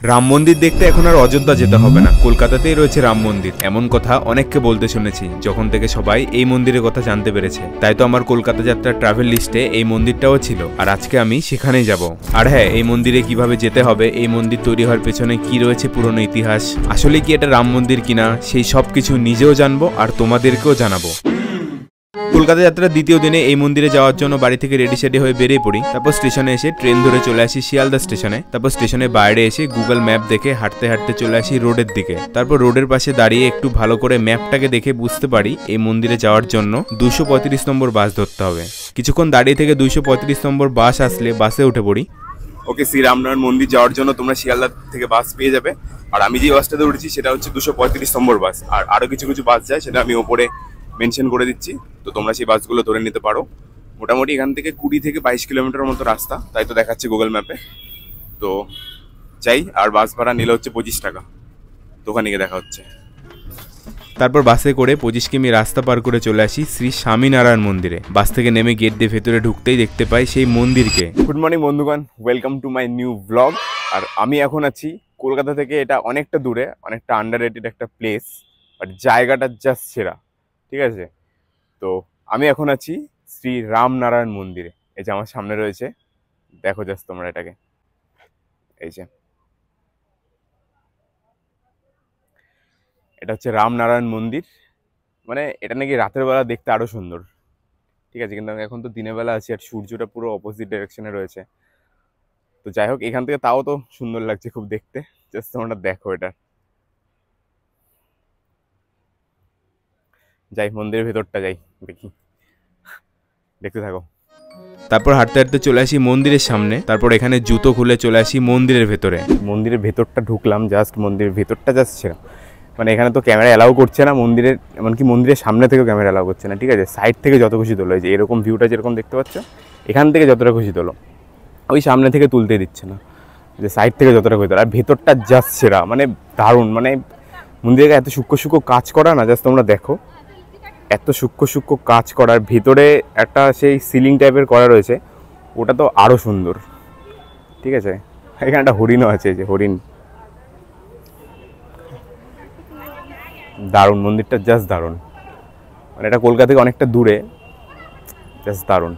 রাম মন্দির দেখতে এখন আর অযোধ্যা যেতে হবে না, কলকাতাতেই রয়েছে রাম মন্দির। এমন কথা অনেককে বলতে শুনেছি যখন থেকে সবাই এই মন্দিরের কথা জানতে পেরেছে। তাই তো আমার কলকাতা যাত্রার ট্রাভেল লিস্টে এই মন্দিরটাও ছিল, আর আজকে আমি সেখানেই যাব। আর হ্যাঁ, এই মন্দিরে কিভাবে যেতে হবে, এই মন্দির তৈরি হওয়ার পেছনে কি রয়েছে পুরনো ইতিহাস, আসলে কি এটা রাম মন্দির কিনা, সেই সব কিছু নিজেও জানবো আর তোমাদেরকেও জানাবো। কলকাতা যাত্রার দ্বিতীয় দিনে এই মন্দিরে যাওয়ার জন্য বাড়ি থেকে রেডি সেডি হয়ে বেরিয়ে পড়ি। তারপর স্টেশনে এসে ট্রেন ধরে চলে আসি শিয়ালদা স্টেশনে। তারপর স্টেশনের বাইরে এসে গুগল ম্যাপ দেখে হাঁটতে হাঁটতে চলে আসি রোডের দিকে। তারপর রোডের পাশে দাঁড়িয়ে একটু ভালো করে ম্যাপটাকে দেখে বুঝতে পারি এই মন্দিরে যাওয়ার জন্য 235 নম্বর বাস ধরতে হবে। কিছুক্ষণ দাঁড়িয়ে থেকে 235 নম্বর বাস আসলে বাসে উঠে পড়ি। ওকে, শ্রী রামনারায়ণ মন্দির যাওয়ার জন্য তোমরা শিয়ালদা থেকে বাস পেয়ে যাবে। আর আমি যে বাসটাতে উঠেছি সেটা হচ্ছে 235 নম্বর বাস। আর আরো কিছু কিছু বাস যায়, সেটা আমি ওপরে মেনশন করে দিচ্ছি, তো তোমরা সেই বাসগুলো ধরে নিতে পারো। মোটামুটি এখান থেকে 20 থেকে 22 কিলোমিটার মতো রাস্তা, তাই তো দেখাচ্ছে গুগল ম্যাপে। তো যাই, আর বাস ভাড়া নিলে হচ্ছে 25 টাকা। তো ওখানে গিয়ে দেখা হচ্ছে। তারপর বাসে করে 25 কিমি রাস্তা পার করে চলে আসি শ্রী স্বামীনারায়ণ মন্দিরে। বাস থেকে নেমে গেট দিয়ে ভেতরে ঢুকতেই দেখতে পাই সেই মন্দিরকে। গুড মর্নিং বন্ধুগণ, welcome to my new blog. আর আমি এখন আছি কলকাতা থেকে, এটা অনেকটা দূরে, অনেকটা আন্ডাররেটেড একটা প্লেস, বাট জায়গাটা জাস্ট সেরা, ঠিক আছে। তো আমি এখন আছি শ্রী রামনারায়ণ মন্দিরে। এই যে আমার সামনে রয়েছে, দেখো জাস্ট তোমরা এটাকে, এই যে এটা হচ্ছে রামনারায়ণ মন্দির। মানে এটা নাকি রাতের বেলা দেখতে আরো সুন্দর, ঠিক আছে, কিন্তু এখন তো দিনের বেলা আছি আর সূর্যটা পুরো অপোজিট ডাইরেকশনে রয়েছে। তো যাই হোক, এখান থেকে তাও তো সুন্দর লাগছে খুব দেখতে, জাস্ট তোমরা দেখো এটা। যাই মন্দিরের ভেতরটা যাই, দেখি, দেখতে থাকো। তারপর হাঁটতে হাঁটতে চলে আসি মন্দিরের সামনে। তারপর এখানে জুতো খুলে চলে আসি মন্দিরের ভেতরে। মন্দিরের ভেতরটা ঢুকলাম, জাস্ট মন্দিরের ভেতরটা জাস্ট ছিল, মানে এখানে তো ক্যামেরা অ্যালাউ করছে না মন্দিরের, এমনকি মন্দিরের সামনে থেকেও ক্যামেরা অ্যালাউ করছে না, ঠিক আছে। সাইড থেকে যত খুশি তোলো, যে এরকম ভিউটা যেরকম দেখতে পাচ্ছ, এখান থেকে যতটা খুশি তোলো, ওই সামনে থেকে তুলতে দিচ্ছে না, যে সাইড থেকে যতটা খুশি তোলো। আর ভেতরটা জাস্ট সেরা, মানে দারুণ, মানে মন্দিরে এত সূক্ষ্ম সূক্ষ্ম কাজ করা না, জাস্ট তোমরা দেখো, এত সূক্ষ্ম সূক্ষ্ম কাজ করার ভিতরে একটা সেই সিলিং টাইপের করা রয়েছে, ওটা তো আরও সুন্দর, ঠিক আছে। এখানে একটা হরিণও আছে, যে হরিণ, দারুণ মন্দিরটা, জাস্ট দারুণ। মানে এটা কলকাতা থেকে অনেকটা দূরে, জাস্ট দারুণ।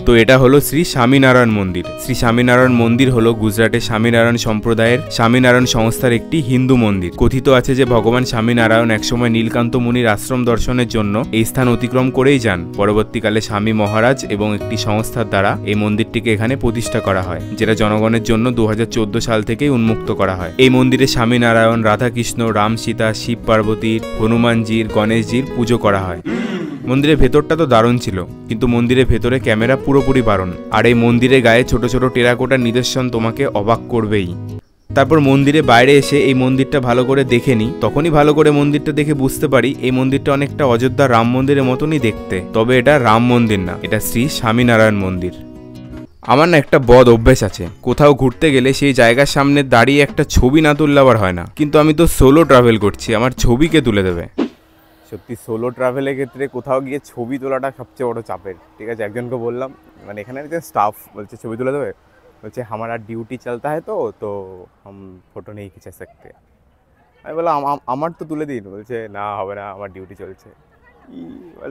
তো এটা হলো শ্রী স্বামীনারায়ণ মন্দির। শ্রী স্বামীনারায়ণ মন্দির হলো গুজরাটের স্বামীনারায়ণ সম্প্রদায়ের স্বামীনারায়ণ সংস্থার একটি হিন্দু মন্দির। কথিত আছে যে ভগবান স্বামীনারায়ণ একসময় নীলকান্ত মুনির আশ্রম দর্শনের জন্য এই স্থান অতিক্রম করেই যান। পরবর্তীকালে স্বামী মহারাজ এবং একটি সংস্থার দ্বারা এই মন্দিরটিকে এখানে প্রতিষ্ঠা করা হয়, যেটা জনগণের জন্য 2014 সাল থেকেই উন্মুক্ত করা হয়। এই মন্দিরে স্বামীনারায়ণ, রাধাকৃষ্ণ, রাম সীতা, শিব পার্বতীর, হনুমানজির, গণেশজির পুজো করা হয়। মন্দিরের ভেতরটা তো দারুণ ছিল, কিন্তু মন্দিরের ভেতরে ক্যামেরা পুরোপুরি বারণ। আর এই মন্দিরের গায়ে ছোট ছোট টেরাকোটার নিদর্শন তোমাকে অবাক করবেই। তারপর মন্দিরে বাইরে এসে এই মন্দিরটা ভালো করে দেখে নিই। তখনই ভালো করে মন্দিরটা দেখে বুঝতে পারি এই মন্দিরটা অনেকটা অযোধ্যার রাম মন্দিরের মতনই দেখতে, তবে এটা রাম মন্দির না, এটা শ্রী স্বামীনারায়ণ মন্দির। আমার না একটা বদ অভ্যেস আছে, কোথাও ঘুরতে গেলে সেই জায়গার সামনে দাঁড়িয়ে একটা ছবি না তুললে আবার হয় না। কিন্তু আমি তো সোলো ট্রাভেল করছি, আমার ছবিকে তুলে দেবে। সত্যি সোলো ট্রাভেলের ক্ষেত্রে কোথাও গিয়ে ছবি তোলাটা সবচেয়ে বড় চাপের, ঠিক আছে। একজনকে বললাম, মানে এখানে একজন স্টাফ বলছে ছবি তুলে দেবে, বলছে হামারা ডিউটি চলতা হয়, তো হাম ফটো নেই খিচে सकते। আমি বললাম আমার তো তুলে দিন, বলছে না হবে না, আমার ডিউটি চলছে।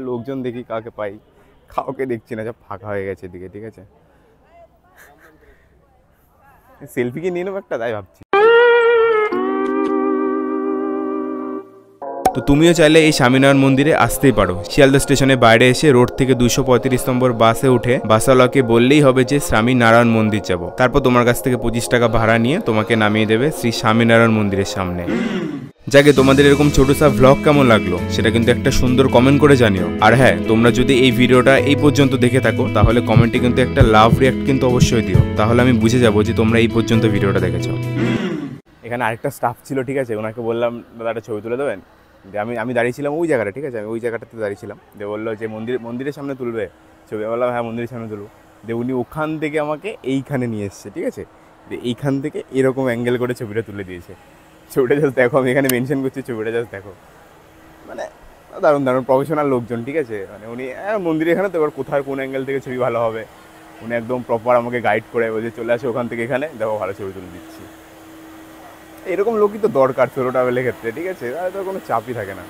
লোকজন দেখি কাকে পাই, কাউকে দেখছি না, সব ফাঁকা হয়ে গেছে এদিকে, ঠিক আছে। সেলফি কি নিয়ে নেবো একটা, তাই ভাবছি। তো তুমিও চাইলে এই স্বামীনারায়ণ মন্দিরে আসতেই পারো। শিয়ালদা স্টেশনের বাইরে এসে রোড থেকে 235 নম্বর বাসে উঠে বাসওয়ালাকে বললেই হবে যে স্বামীনারায়ণ মন্দির যাব। তারপর তোমার কাছ থেকে 25 টাকা ভাড়া নিয়ে তোমাকে নামিয়ে দেবে শ্রী স্বামীনারায়ণ মন্দিরের সামনে। যাকে তোমাদের এরকম ছোট সা ভ্লগ কেমন লাগলো সেটা কিন্তু একটা সুন্দর কমেন্ট করে জানিও। আর হ্যাঁ, তোমরা যদি এই ভিডিওটা এই পর্যন্ত দেখে থাকো তাহলে কমেন্টে কিন্তু একটা লাভ রিয়াক্ট কিন্তু অবশ্যই দিও, তাহলে আমি বুঝে যাবো যে তোমরা এই পর্যন্ত ভিডিওটা দেখেছো। এখানে আরেকটা স্টাফ ছিল, ঠিক আছে, ওনাকে বললাম দাদা একটা ছবি তুলে দেবেন। আমি দাঁড়িয়েছিলাম ওই জায়গাটা, ঠিক আছে, আমি ওই জায়গাটাতে দাঁড়িয়েছিলাম। দিয়ে বললো যে মন্দিরের সামনে তুলবে ছবি। বললাম হ্যাঁ মন্দিরের সামনে তুলবো। দিয়ে উনি ওখান থেকে আমাকে এইখানে নিয়ে এসছে, ঠিক আছে। দিয়ে এইখান থেকে এরকম অ্যাঙ্গেল করে ছবিটা তুলে দিয়েছে। ছবিটা জাস্ট দেখো, আমি এখানে মেনশন করছি, ছবিটা জাস্ট দেখো, মানে দারুণ দারুণ প্রফেশনাল লোকজন, ঠিক আছে। মানে উনি মন্দিরের এখানে তো, এবার কোথায় কোন অ্যাঙ্গেল থেকে ছবি ভালো হবে উনি একদম প্রপার আমাকে গাইড করে বলছে চলে আসে ওখান থেকে এখানে, দেখো ভালো ছবি তুলে দিচ্ছি। এরকম লোকই তো দরকার সোলো ট্রাভেলের ক্ষেত্রে, ঠিক আছে, তাহলে তো কোনো চাপই থাকে না।